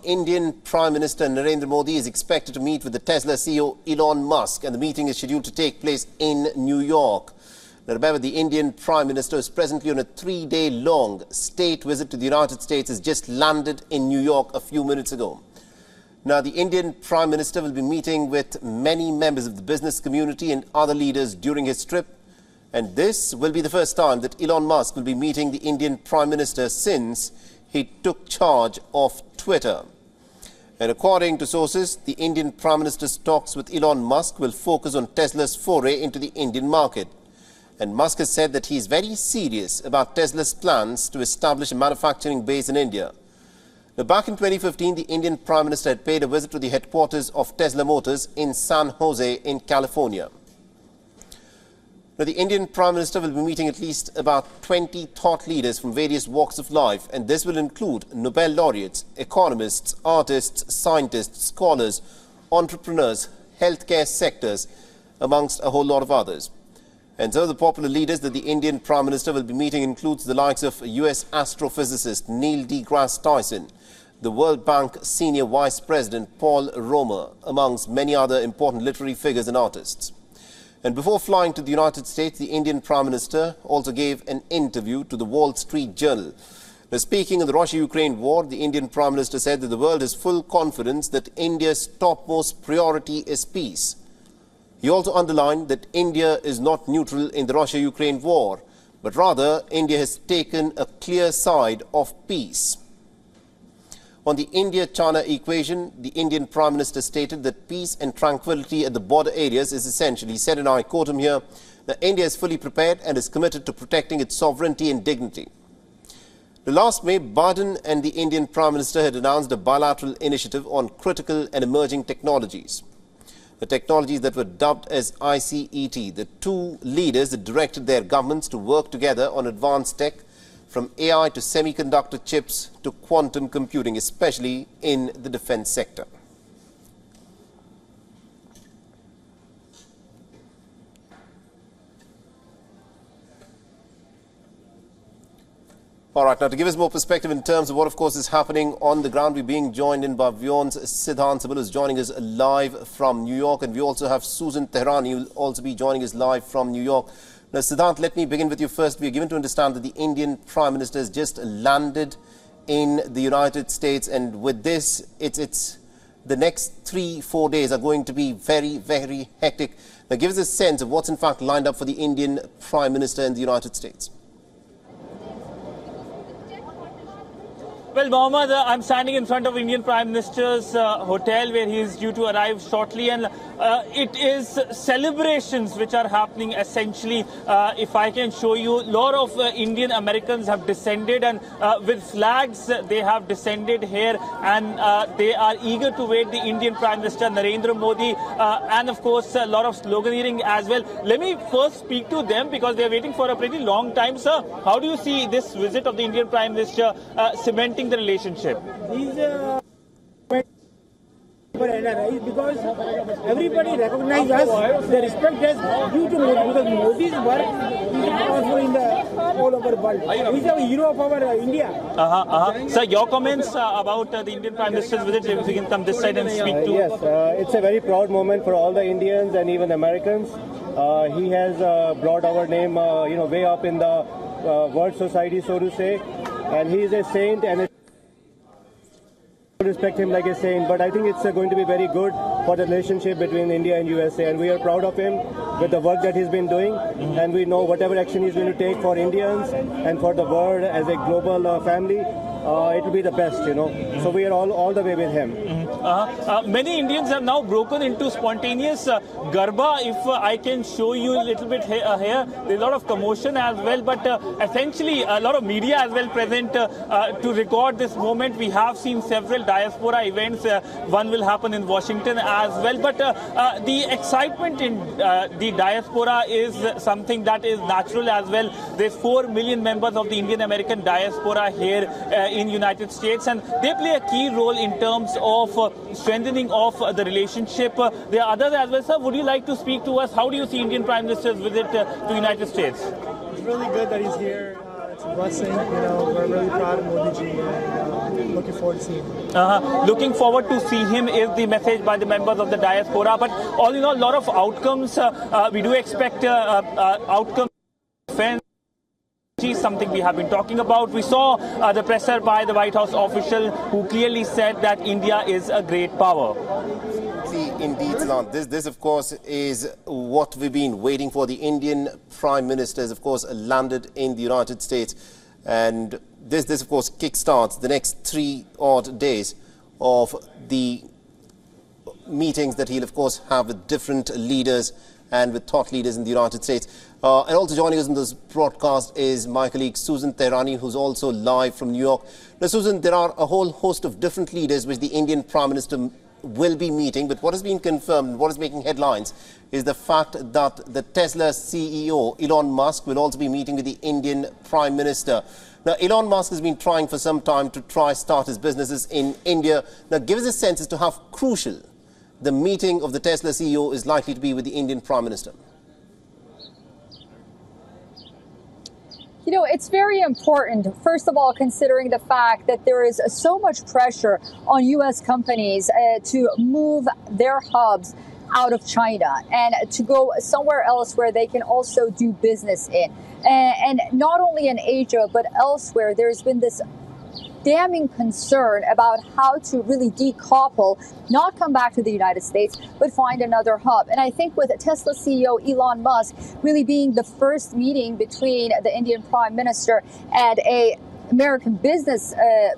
Indian Prime Minister Narendra Modi is expected to meet with the Tesla CEO Elon Musk, and the meeting is scheduled to take place in New York. Now remember, the Indian Prime Minister is presently on a 3-day-long state visit to the United States, has just landed in New York a few minutes ago. Now, the Indian Prime Minister will be meeting with many members of the business community and other leaders during his trip. And this will be the first time that Elon Musk will be meeting the Indian Prime Minister since he took charge of Twitter. And according to sources, the Indian Prime Minister's talks with Elon Musk will focus on Tesla's foray into the Indian market. And Musk has said that he is very serious about Tesla's plans to establish a manufacturing base in India. Now, back in 2015, the Indian Prime Minister had paid a visit to the headquarters of Tesla Motors in San Jose in California. Now, the Indian Prime Minister will be meeting at least about 20 thought leaders from various walks of life, and this will include Nobel laureates, economists, artists, scientists, scholars, entrepreneurs, healthcare sectors, amongst a whole lot of others. And some of the popular leaders that the Indian Prime Minister will be meeting includes the likes of US astrophysicist Neil deGrasse Tyson, the World Bank Senior Vice President Paul Romer, amongst many other important literary figures and artists. And before flying to the United States, the Indian Prime Minister also gave an interview to the Wall Street Journal. Now, speaking of the Russia-Ukraine war, the Indian Prime Minister said that the world has full confidence that India's topmost priority is peace. He also underlined that India is not neutral in the Russia-Ukraine war, but rather India has taken a clear side of peace. On the India-China equation, the Indian Prime Minister stated that peace and tranquility at the border areas is essential. He said, and I quote him here, that India is fully prepared and is committed to protecting its sovereignty and dignity. Last May, Biden and the Indian Prime Minister had announced a bilateral initiative on critical and emerging technologies. The technologies that were dubbed as ICET. The two leaders had directed their governments to work together on advanced tech, from AI to semiconductor chips to quantum computing, especially in the defense sector. All right, now to give us more perspective in terms of what, of course, is happening on the ground, we're being joined in by WION's Siddhant, who is joining us live from New York, and we also have Susan Tehrani, who will also be joining us live from New York. Now, Siddhant, let me begin with you first. We are given to understand that the Indian Prime Minister has just landed in the United States, and with this, it's the next 3-4 days are going to be very, very hectic. Now, give us a sense of what's in fact lined up for the Indian Prime Minister in the United States. Well, Mohammed, I'm standing in front of Indian Prime Minister's hotel where he is due to arrive shortly, and it is celebrations which are happening essentially. If I can show you, a lot of Indian Americans have descended, and with flags they have descended here, and they are eager to wait the Indian Prime Minister Narendra Modi, and of course a lot of sloganeering as well. Let me first speak to them because they are waiting for a pretty long time. Sir, how do you see this visit of the Indian Prime Minister cementing the relationship? Because everybody recognizes us, they respect us due to Modi, because Modi's work is powerful in the all over the world. He's a hero of our India. Sir, your comments about the Indian Prime Minister's visit, if you can come this side and speak to. Yes, it's a very proud moment for all the Indians and even Americans. He has brought our name, way up in the world society, so to say, and he is a saint, and respect him like a saint, but I think it's going to be very good for the relationship between India and USA, and we are proud of him with the work that he's been doing, and we know whatever action he's going to take for Indians and for the world as a global family, it will be the best, So we are all the way with him. Many Indians have now broken into spontaneous Garba. If I can show you a little bit here, there's a lot of commotion as well, but essentially a lot of media as well present to record this moment. We have seen several diaspora events. One will happen in Washington as well, but the excitement in the diaspora is something that is natural as well. There's 4 million members of the Indian American diaspora here in United States, and they play a key role in terms of strengthening of the relationship. There are others as well. Sir, would you like to speak to us? How do you see Indian Prime Minister's visit to the United States? It's really good that he's here. It's a blessing. We're really proud of Modi ji. looking forward to seeing him. Looking forward to see him is the message by the members of the diaspora. But all in all, a lot of outcomes. We do expect outcomes. Something we have been talking about. We saw the presser by the White House official who clearly said that India is a great power. Indeed, Siddhant. This, of course, is what we've been waiting for. The Indian Prime Minister has, of course, landed in the United States. And this of course, kickstarts the next 3 odd days of the meetings that he'll, of course, have with different leaders and with thought leaders in the United States. And also joining us in this broadcast is my colleague Susan Tehrani, who's also live from New York. Now, Susan, there are a whole host of different leaders which the Indian Prime Minister will be meeting, but what has been confirmed and what is making headlines is the fact that the Tesla CEO Elon Musk will also be meeting with the Indian Prime Minister. Now, Elon Musk has been trying for some time to start his businesses in India. Now, give us a sense as to how crucial the meeting of the Tesla CEO is likely to be with the Indian Prime Minister. You know, it's very important, first of all, considering the fact that there is so much pressure on U.S. companies to move their hubs out of China and to go somewhere else where they can also do business in. And not only in Asia, but elsewhere, there's been this damning concern about how to really decouple, not come back to the United States, but find another hub. And I think with Tesla CEO Elon Musk really being the first meeting between the Indian Prime Minister and a American business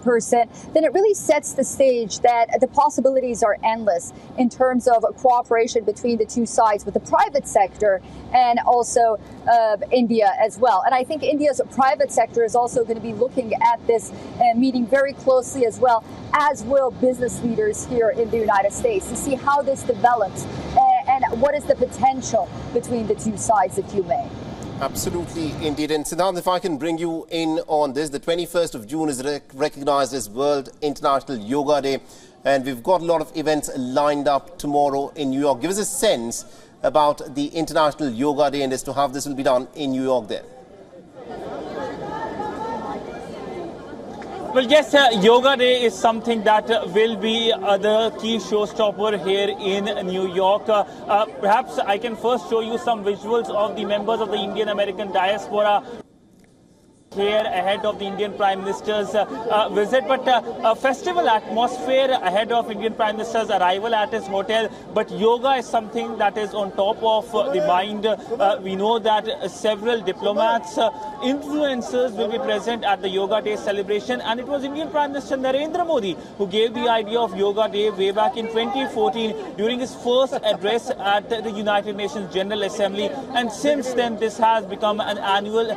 person, then it really sets the stage that the possibilities are endless in terms of cooperation between the two sides with the private sector and also India as well. And I think India's private sector is also going to be looking at this meeting very closely as well, as will business leaders here in the United States, to see how this develops and what is the potential between the two sides, if you may. Absolutely, indeed. And Siddhant, if I can bring you in on this, the 21st of June is recognized as World International Yoga Day. And we've got a lot of events lined up tomorrow in New York. Give us a sense about the International Yoga Day and as to how this will be done in New York there. Well, yes, Yoga Day is something that will be the key showstopper here in New York. Perhaps I can first show you some visuals of the members of the Indian American diaspora here ahead of the Indian Prime Minister's visit, but a festival atmosphere ahead of Indian Prime Minister's arrival at his hotel. But yoga is something that is on top of the mind. We know that several diplomats, influencers will be present at the Yoga Day celebration, and it was Indian Prime Minister Narendra Modi who gave the idea of Yoga Day way back in 2014 during his first address at the United Nations General Assembly, and since then this has become an annual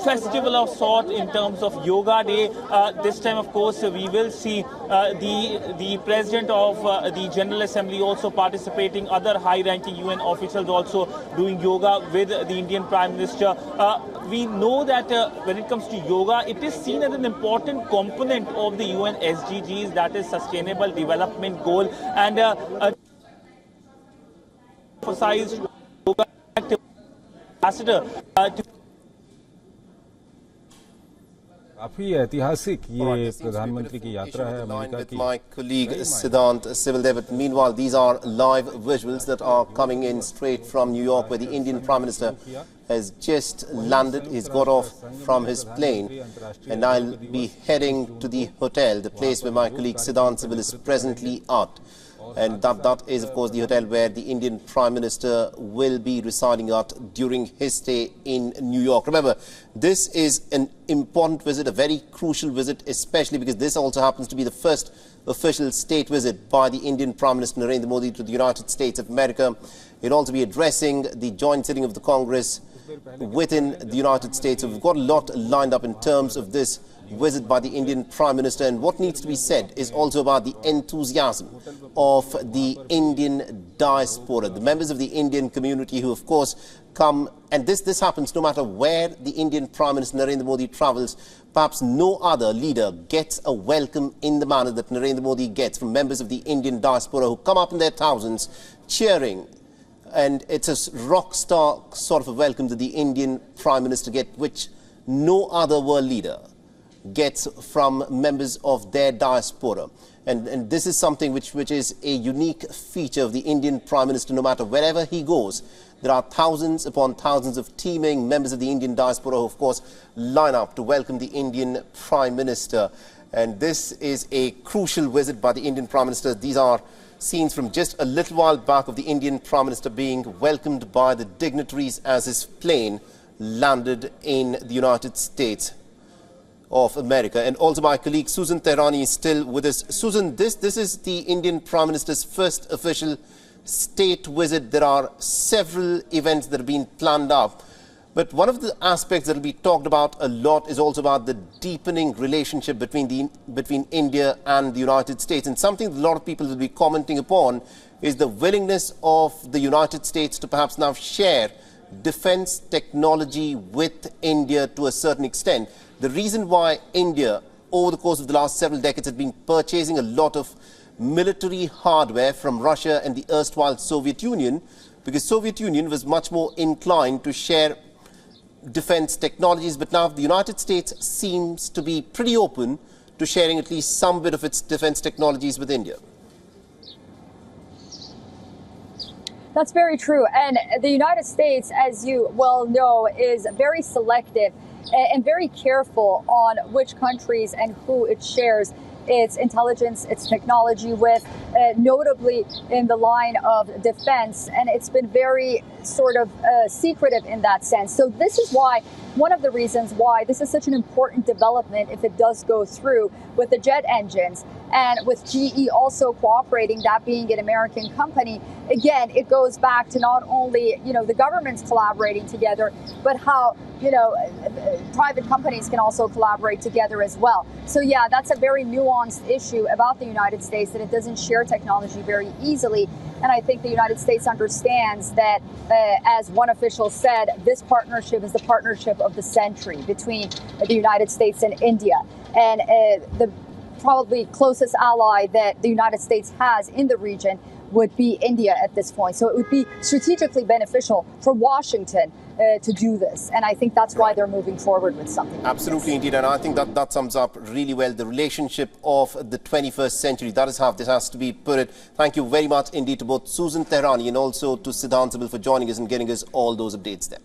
festival of sort in terms of Yoga Day. This time, of course, we will see the President of the General Assembly also participating, other high-ranking UN officials also doing yoga with the Indian Prime Minister. We know that when it comes to yoga, it is seen as an important component of the UN SDGs, that is Sustainable Development Goal, and emphasized yoga ambassador to काफी ऐतिहासिक ये प्रधानमंत्री की यात्रा है America की. My colleague Siddhant Civil there, but meanwhile these are live visuals that are coming in straight from New York, where the Indian Prime Minister has just landed. He's got off from his plane, and I'll be heading to the hotel, the place where my colleague Siddhant Civil is presently at. And that is, of course, the hotel where the Indian Prime Minister will be residing at during his stay in New York. Remember, this is an important visit, a very crucial visit, especially because this also happens to be the first official state visit by the Indian Prime Minister Narendra Modi to the United States of America. He'll also be addressing the joint sitting of the Congress within the United States. So we've got a lot lined up in terms of this visit by the Indian Prime Minister, and what needs to be said is also about the enthusiasm of the Indian diaspora, the members of the Indian community who, of course, come, and this happens no matter where the Indian Prime Minister Narendra Modi travels. Perhaps no other leader gets a welcome in the manner that Narendra Modi gets from members of the Indian diaspora who come up in their thousands cheering. And it's a rock star sort of a welcome that the Indian Prime Minister gets, which no other world leader gets from members of their diaspora. And this is something which is a unique feature of the Indian Prime Minister. No matter wherever he goes, there are thousands upon thousands of teeming members of the Indian diaspora who, of course, line up to welcome the Indian Prime Minister. And this is a crucial visit by the Indian Prime Minister. These are scenes from just a little while back of the Indian Prime Minister being welcomed by the dignitaries as his plane landed in the United States of America. And also my colleague Susan Tehrani is still with us. Susan, this is the Indian Prime Minister's first official state visit. There are several events that have been planned up. But one of the aspects that will be talked about a lot is also about the deepening relationship between India and the United States. And something that a lot of people will be commenting upon is the willingness of the United States to perhaps now share defense technology with India to a certain extent. The reason why India, over the course of the last several decades, has been purchasing a lot of military hardware from Russia and the erstwhile Soviet Union, because Soviet Union was much more inclined to share defense technologies, but now the United States seems to be pretty open to sharing at least some bit of its defense technologies with India. That's very true. And the United States, as you well know, is very selective and very careful on which countries and who it shares its intelligence, its technology with, notably in the line of defense. And it's been very sort of secretive in that sense. So this is why, one of the reasons why this is such an important development, if it does go through, with the jet engines and with GE also cooperating, that being an American company. Again, it goes back to not only, the governments collaborating together, but how, private companies can also collaborate together as well. So yeah, that's a very nuanced issue about the United States, that it doesn't share technology very easily. And I think the United States understands that, as one official said, this partnership is the partnership of the century between the United States and India. And the probably closest ally that the United States has in the region would be India at this point. So it would be strategically beneficial for Washington to do this. And I think that's why they're moving forward with something like Absolutely, this. indeed. And I think that sums up really well the relationship of the 21st century. That is how this has to be put it. Thank you very much indeed to both Susan Tehrani and also to Siddhant Sibil for joining us and getting us all those updates there.